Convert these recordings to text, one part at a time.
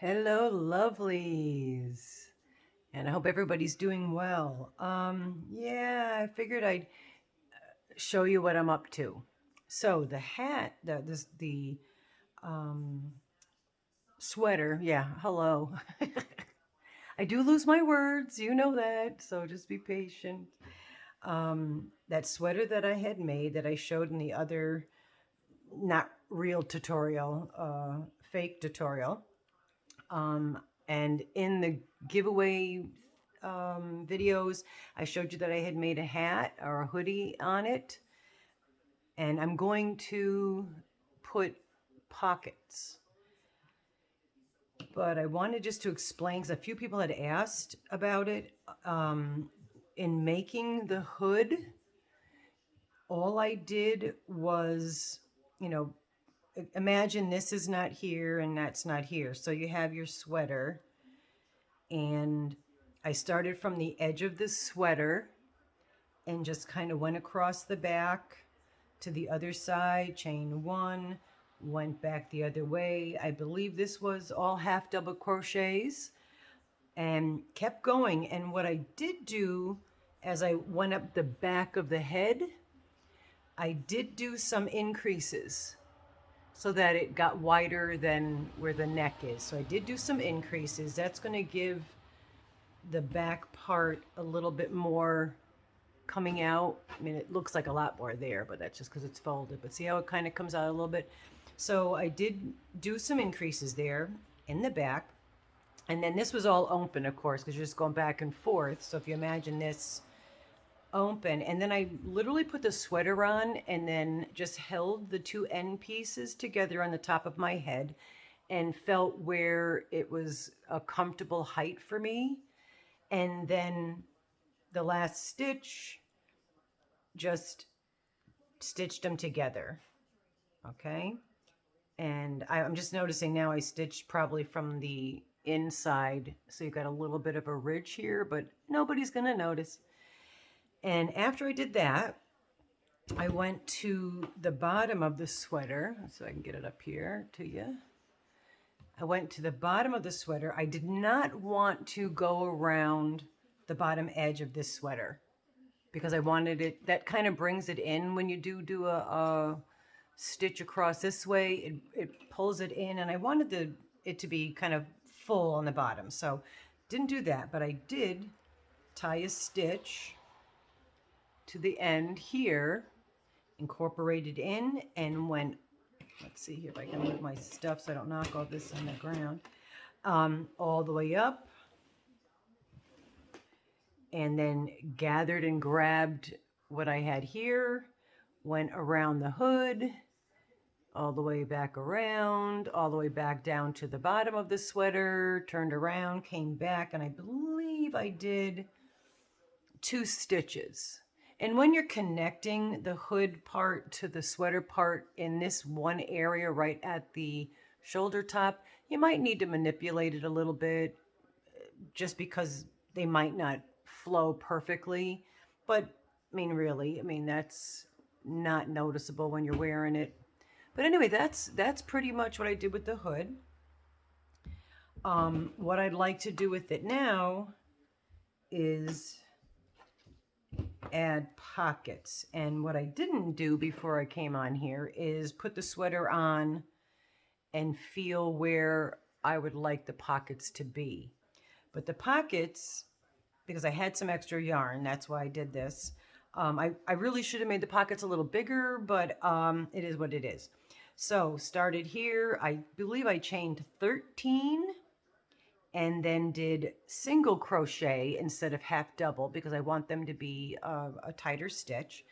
Hello, lovelies. And I hope everybody's doing well. Yeah, I figured I'd show you what I'm up to. So the hat, the um, sweater, yeah, hello. I do lose my words, you know that, so just be patient. That sweater that I had made that I showed in the other, not real tutorial, fake tutorial. And in the giveaway videos, I showed you that I had made a hat or a hoodie on it. And I'm going to put pockets. But I wanted just to explain, because a few people had asked about it. In making the hood, all I did was, you know, imagine this is not here and that's not here. So you have your sweater, and I started from the edge of the sweater and just kind of went across the back to the other side, chain one, went back the other way. I believe this was all half double crochets, and kept going. And what I did do as I went up the back of the head, I did do some increases so that it got wider than where the neck is. So I did do some increases. That's going to give the back part a little bit more coming out. I mean, it looks like a lot more there, but that's just because it's folded. But see how it kind of comes out a little bit? So I did do some increases there in the back. And then this was all open, of course, because you're just going back and forth. So if you imagine this open, and then I literally put the sweater on and then just held the two end pieces together on the top of my head and felt where it was a comfortable height for me. And then the last stitch, just stitched them together. Okay. And I'm just noticing now I stitched probably from the inside. So you've got a little bit of a ridge here, but nobody's going to notice. And after I did that, I went to the bottom of the sweater, so I can get it up here to you. I went to the bottom of the sweater. I did not want to go around the bottom edge of this sweater because I wanted it, that kind of brings it in when you do a stitch across this way. It pulls it in, and I wanted it to be kind of full on the bottom. So didn't do that, but I did tie a stitch to the end here, incorporated in, and went, let's see here if I can move my stuff so I don't knock all this on the ground, all the way up, and then gathered and grabbed what I had here, went around the hood, all the way back around, all the way back down to the bottom of the sweater, turned around, came back, and I believe I did 2 stitches. And when you're connecting the hood part to the sweater part in this one area right at the shoulder top, you might need to manipulate it a little bit just because they might not flow perfectly. But I mean, really, I mean, that's not noticeable when you're wearing it. But anyway, that's pretty much what I did with the hood. What I'd like to do with it now is add pockets. And what I didn't do before I came on here is put the sweater on and feel where I would like the pockets to be. But the pockets, because I had some extra yarn, that's why I did this. I really should have made the pockets a little bigger, but it is what it is. So started here, I believe I chained 13 and then did single crochet instead of half double because I want them to be a tighter stitch.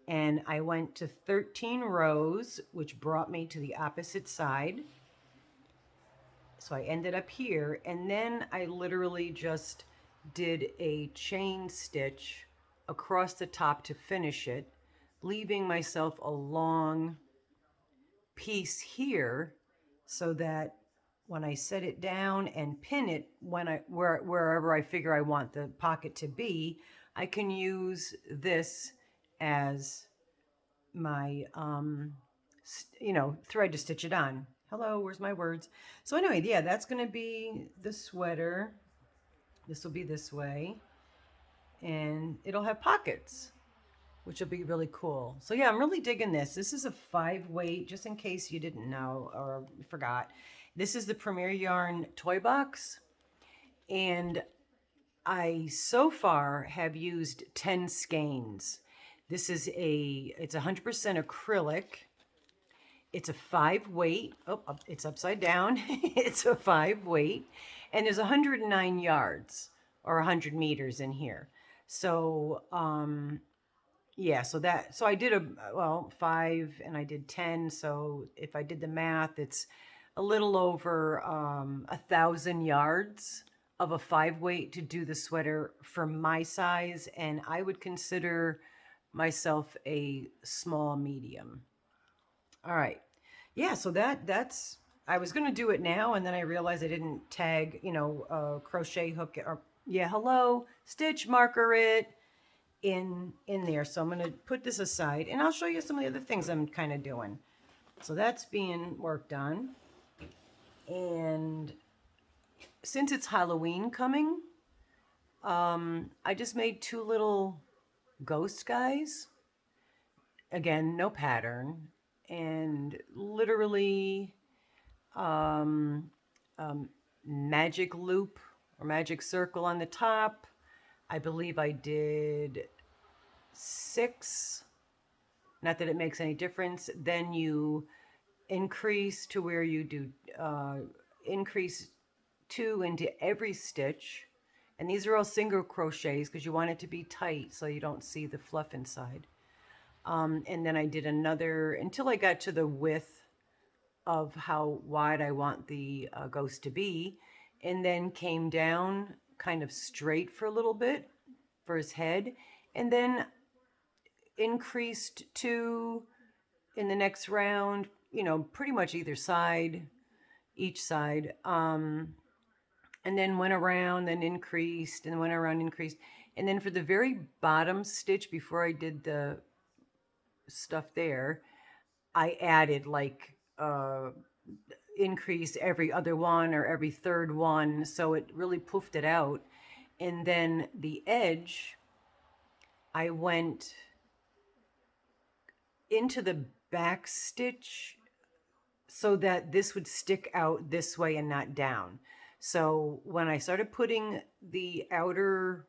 And I went to 13 rows, which brought me to the opposite side. So I ended up here, and then I literally just did a chain stitch across the top to finish it, leaving myself a long piece here so that when I set it down and pin it wherever I figure I want the pocket to be, I can use this as my thread to stitch it on. Hello, where's my words? So anyway, yeah, that's going to be the sweater. This will be this way. And it'll have pockets, which will be really cool. So yeah, I'm really digging this. This is a 5 weight, just in case you didn't know or forgot. This is the Premier Yarn toy box. And I so far have used 10 skeins. This is it's 100% acrylic. It's a 5 weight. Oh, it's upside down. It's a 5 weight. And there's 109 yards or 100 meters in here. So, yeah, so I did 5 and I did 10. So if I did the math, it's a little over 1,000 yards of a 5 weight to do the sweater for my size. And I would consider myself a small medium. All right. Yeah, so that's I was going to do it now and then I realized I didn't tag, crochet hook or yeah, hello, stitch marker it in there. So I'm going to put this aside and I'll show you some of the other things I'm kind of doing. So that's being worked on. And since it's Halloween coming, I just made 2 little ghost guys. Again, no pattern. And literally magic loop or magic circle on the top. I believe I did 6. Not that it makes any difference. Then you increase to where you do increase 2 into every stitch. And these are all single crochets because you want it to be tight so you don't see the fluff inside. And then I did another until I got to the width of how wide I want the ghost to be, and then came down kind of straight for a little bit for his head, and then increased 2 in the next round, pretty much each side, and then went around, then increased, and went around, increased. And then for the very bottom stitch, before I did the stuff there, I added like increase every other one or every third one, so it really poofed it out. And then the edge, I went into the back stitch so that this would stick out this way and not down. So when I started putting the outer,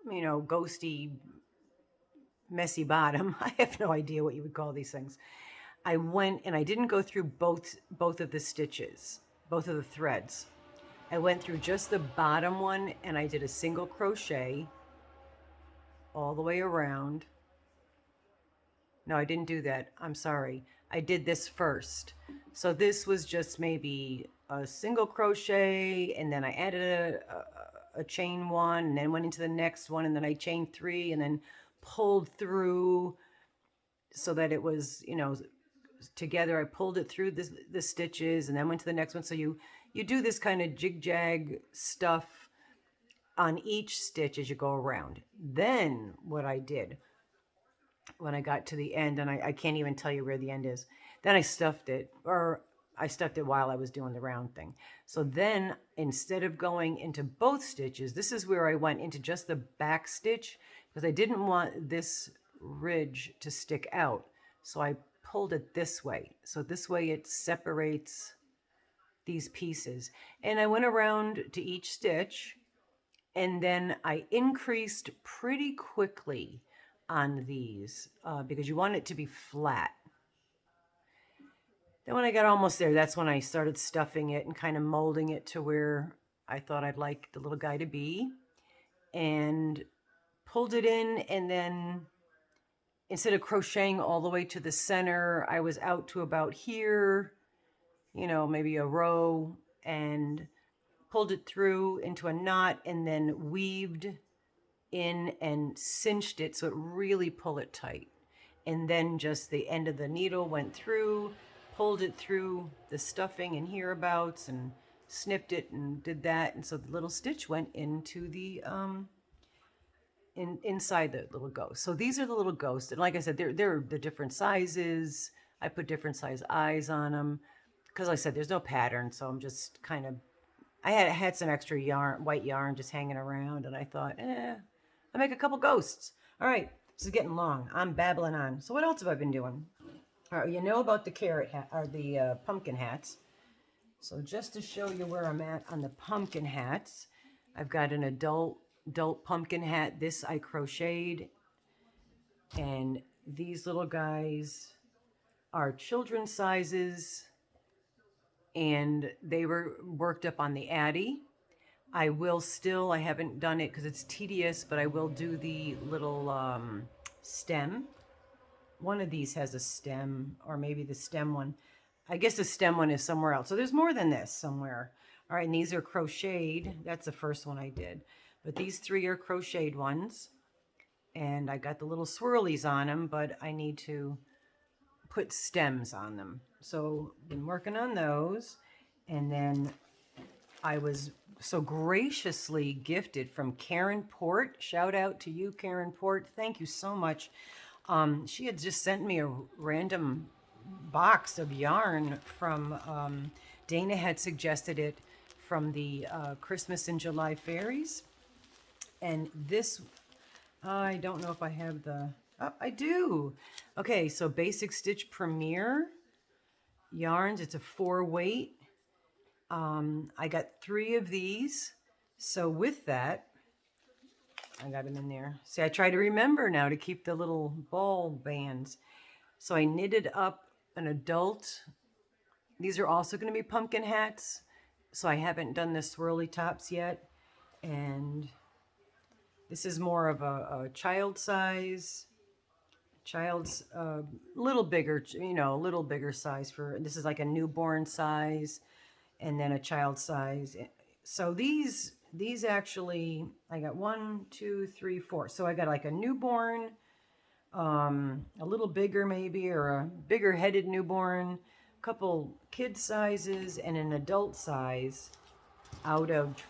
ghosty, messy bottom, I have no idea what you would call these things. I went and I didn't go through both of the stitches, both of the threads. I went through just the bottom one and I did a single crochet all the way around. No, I didn't do that. I'm sorry. I did this first. So this was just maybe a single crochet, and then I added a chain 1, and then went into the next one, and then I chained 3, and then pulled through so that it was, together. I pulled it through the stitches, and then went to the next one. So you do this kind of jig-jag stuff on each stitch as you go around. Then what I did when I got to the end, and I can't even tell you where the end is, then I stuffed it, or I stuffed it while I was doing the round thing. So then instead of going into both stitches, this is where I went into just the back stitch because I didn't want this ridge to stick out. So I pulled it this way. So this way it separates these pieces. And I went around to each stitch, and then I increased pretty quickly on these because you want it to be flat. Then when I got almost there, that's when I started stuffing it and kind of molding it to where I thought I'd like the little guy to be, and pulled it in. And then instead of crocheting all the way to the center, I was out to about here, maybe a row, and pulled it through into a knot, and then weaved in and cinched it so it really pull it tight. And then just the end of the needle went through, pulled it through the stuffing and hereabouts, and snipped it and did that. And so the little stitch went into the inside the little ghost. So these are the little ghosts, and like I said, they're the different sizes. I put different size eyes on them. because like I said, there's no pattern, so I'm just kind of, I had some extra yarn, white yarn just hanging around, and I thought, I'll make a couple ghosts. All right, this is getting long. I'm babbling on. So what else have I been doing? All right, you know about the carrot hat, or the pumpkin hats. So just to show you where I'm at on the pumpkin hats, I've got an adult pumpkin hat. This I crocheted, and these little guys are children's sizes, and they were worked up on the Addy. I will still, I haven't done it because it's tedious, but I will do the little stem. One of these has a stem, or maybe the stem one. I guess the stem one is somewhere else. So there's more than this somewhere. All right, and these are crocheted. That's the first one I did. But these three are crocheted ones. And I got the little swirlies on them, but I need to put stems on them. So been working on those. And then I was so graciously gifted from Karen Port. Shout out to you, Karen Port. Thank you so much. She had just sent me a random box of yarn from, Dana had suggested it from the Christmas in July fairies. And this, I don't know if I have the, oh, I do. Okay, so Basic Stitch Premier yarns. It's a 4-weight. I got 3 of these. So with that, I got them in there. See, I try to remember now to keep the little ball bands. So I knitted up an adult. These are also going to be pumpkin hats. So I haven't done the swirly tops yet. And this is more of a child size. Child's little bigger, you know, a little bigger size for, this is like a newborn size and then a child size. So these actually, I got 1, 2, 3, 4. So I got like a newborn, a little bigger maybe, or a bigger headed newborn, a couple kid sizes, and an adult size out of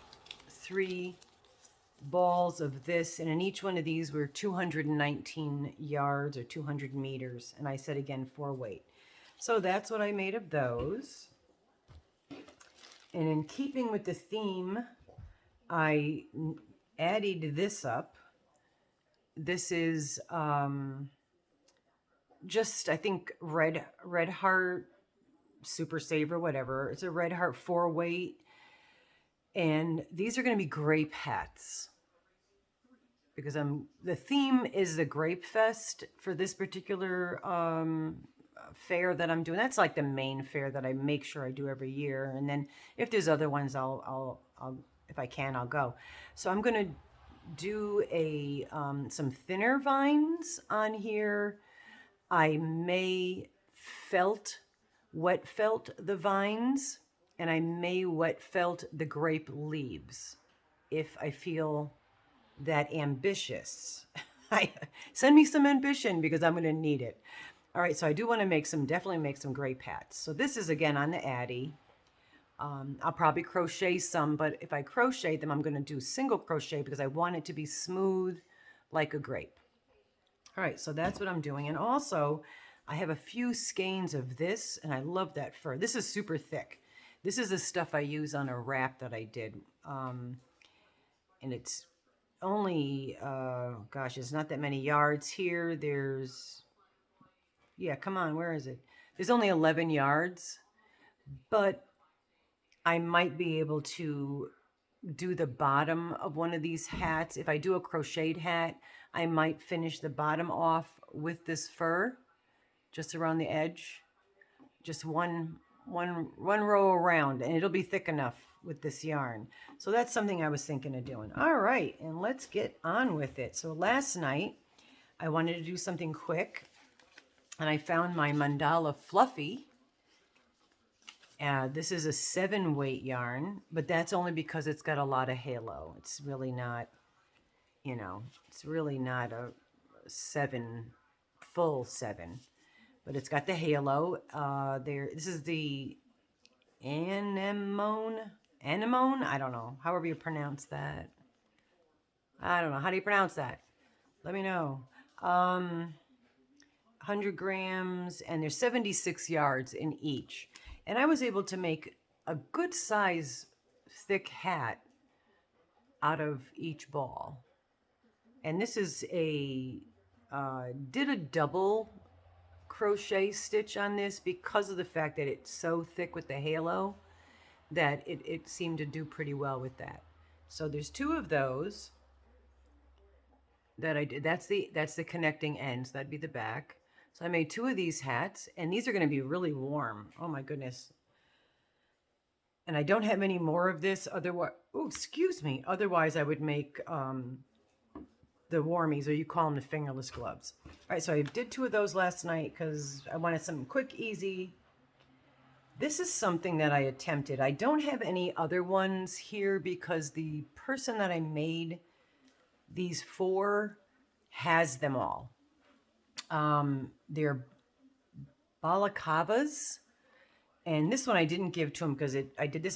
3 balls of this. And in each one of these were 219 yards or 200 meters. And I said again, 4-weight. So that's what I made of those. And in keeping with the theme, I added this up. This is just, I think, Red Heart Super Saver, whatever. It's a Red Heart 4-weight. And these are going to be grape hats. Because the theme is the Grape Fest for this particular fair that I'm doing. That's like the main fair that I make sure I do every year. And then if there's other ones, I'll if I can, I'll go. So I'm going to do some thinner vines on here. I may wet felt the vines, and I may wet felt the grape leaves if I feel that ambitious. Send me some ambition because I'm going to need it. All right, so I do want to definitely make some grape hats. So this is again on the Addy. I'll probably crochet some, but if I crochet them, I'm going to do single crochet because I want it to be smooth like a grape. All right, so that's what I'm doing. And also, I have a few skeins of this, and I love that fur. This is super thick. This is the stuff I use on a wrap that I did. And it's only, gosh, it's not that many yards here. There's, yeah, come on, where is it? There's only 11 yards, but I might be able to do the bottom of one of these hats. If I do a crocheted hat, I might finish the bottom off with this fur, just around the edge, just one row around, and it'll be thick enough with this yarn. So that's something I was thinking of doing. All right, and let's get on with it. So last night, I wanted to do something quick, and I found my Mandala Fluffy. This is a 7-weight yarn, but that's only because it's got a lot of halo. It's really not, you know, it's really not a full 7, but it's got the halo. This is the anemone, I don't know, however you pronounce that. I don't know, how do you pronounce that? Let me know. 100 grams, and there's 76 yards in each. And I was able to make a good size thick hat out of each ball. And this is did a double crochet stitch on this because of the fact that it's so thick with the halo that it seemed to do pretty well with that. So there's 2 of those that I did. That's the connecting ends. That'd be the back. So I made 2 of these hats, and these are going to be really warm. Oh my goodness. And I don't have any more of this. Otherwise, oh, excuse me. Otherwise, I would make the warmies, or you call them the fingerless gloves. All right, so I did 2 of those last night because I wanted something quick, easy. This is something that I attempted. I don't have any other ones here because the person that I made these for has them all. They're balaclavas. And this one I didn't give to him because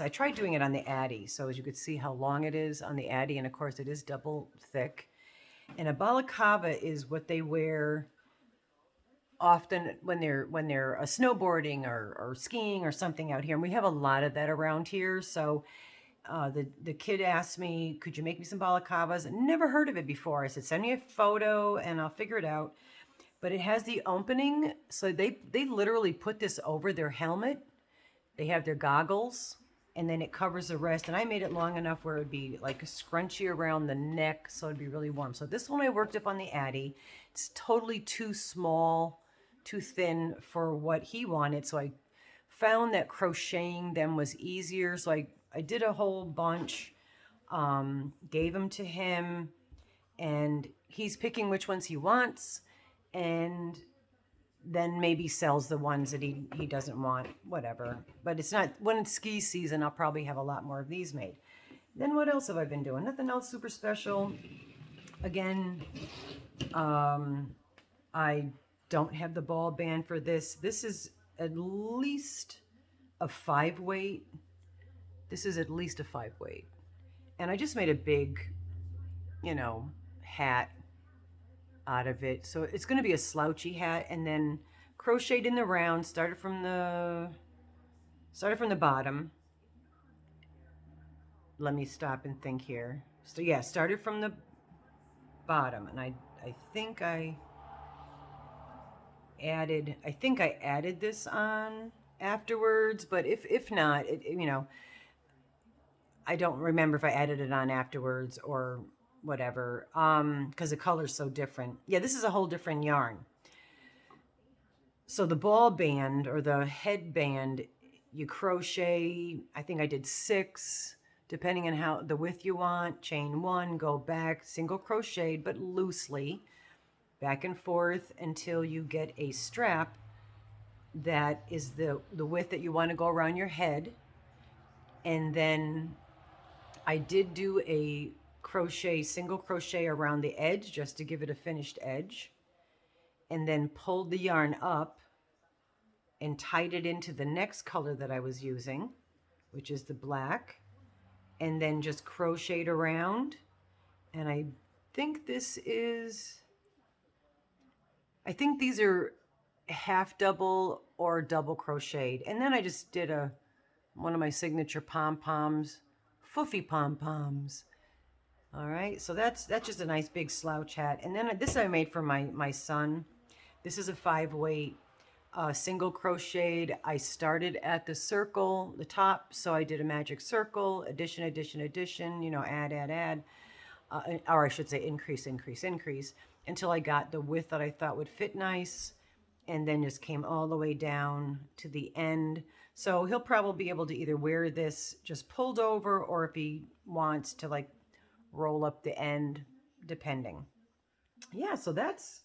I tried doing it on the Addy. So as you could see how long it is on the Addy, and of course it is double thick. And a balaclava is what they wear often when they're snowboarding or skiing or something out here. And we have a lot of that around here. So the kid asked me, could you make me some balaclavas? Never heard of it before. I said, send me a photo and I'll figure it out. But it has the opening. So they literally put this over their helmet. They have their goggles, and then it covers the rest. And I made it long enough where it would be like a scrunchy around the neck, so it'd be really warm. So this one I worked up on the Addy. It's totally too small, too thin for what he wanted. So I found that crocheting them was easier. So I did a whole bunch, gave them to him, and he's picking which ones he wants, and then maybe sells the ones that he doesn't want, whatever. But it's not, when it's ski season, I'll probably have a lot more of these made. Then what else have I been doing? Nothing else super special. Again, I don't have the ball band for this. This is at least a 5 weight. This is at least a 5 weight. And I just made a big, hat out of it. So it's going to be a slouchy hat, and then crocheted in the round, started from the bottom. Let me stop and think here. So yeah, started from the bottom, and I think I added this on afterwards, but if not, I don't remember if I added it on afterwards or whatever, because the color's so different. Yeah, this is a whole different yarn. So the ball band or the headband, you crochet, I think I did 6, depending on how the width you want. Chain 1, go back, single crocheted, but loosely, back and forth until you get a strap that is the width that you want to go around your head. And then I did do a single crochet around the edge just to give it a finished edge, and then pulled the yarn up and tied it into the next color that I was using, which is the black, and then just crocheted around. And I think these are half double or double crocheted. And then I just did one of my signature pom-poms, foofy pom-poms. All right, so that's just a nice big slouch hat. And then this I made for my son. This is a 5 weight, single crocheted. I started at the circle, the top, so I did a magic circle, addition, addition, addition, add, or I should say increase, increase, increase, until I got the width that I thought would fit nice, and then just came all the way down to the end. So he'll probably be able to either wear this just pulled over, or if he wants to like roll up the end, depending. Yeah, so that's,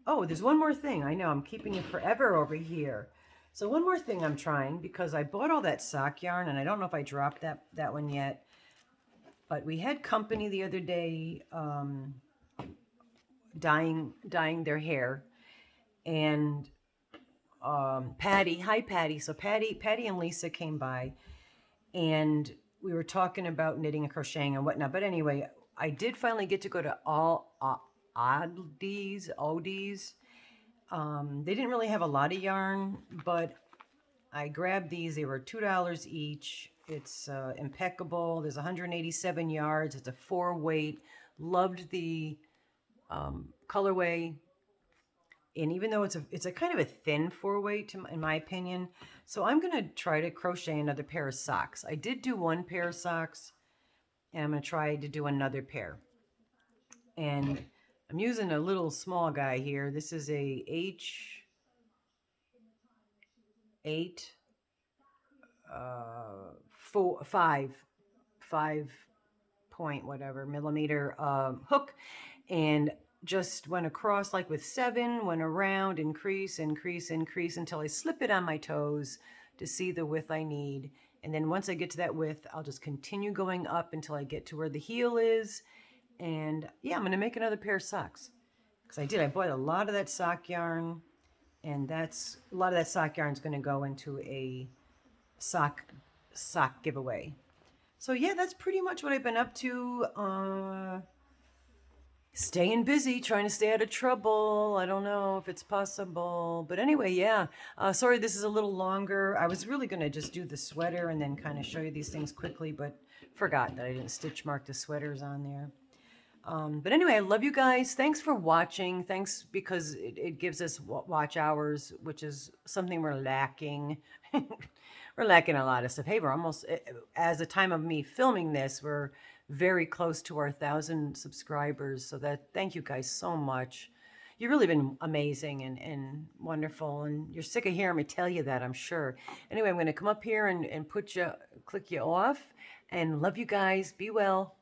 oh, there's one more thing. I know I'm keeping it forever over here. So one more thing I'm trying, because I bought all that sock yarn, and I don't know if I dropped that one yet, but we had company the other day dyeing their hair, and Patty, hi Patty. So Patty and Lisa came by, and we were talking about knitting and crocheting and whatnot. But anyway, I did finally get to go to all Oddies. They didn't really have a lot of yarn, but I grabbed these. They were $2 each. It's impeccable. There's 187 yards. It's a 4-weight. Loved the colorway. And even though it's a kind of a thin 4-weight in my opinion, so I'm gonna try to crochet another pair of socks. I did do one pair of socks, and I'm gonna try to do another pair. And I'm using a little small guy here. This is a H8 five point whatever millimeter hook, and just went across like with 7, went around, increase, increase, increase until I slip it on my toes to see the width I need. And then once I get to that width, I'll just continue going up until I get to where the heel is. And yeah, I'm gonna make another pair of socks, because I bought a lot of that sock yarn, and that's a lot of that sock yarn is going to go into a sock giveaway. So yeah, that's pretty much what I've been up to. Staying busy, trying to stay out of trouble. I don't know if it's possible, but anyway, yeah. Sorry, this is a little longer. I was really going to just do the sweater and then kind of show you these things quickly, but forgot that I didn't stitch mark the sweaters on there. But anyway, I love you guys. Thanks for watching. Thanks, because it gives us watch hours, which is something we're lacking. We're lacking a lot of stuff. Hey, we're almost, as the time of me filming this, we're very close to our 1,000 subscribers. So thank you guys so much. You've really been amazing and wonderful. And you're sick of hearing me tell you that, I'm sure. Anyway, I'm going to come up here and click you off. And love you guys. Be well.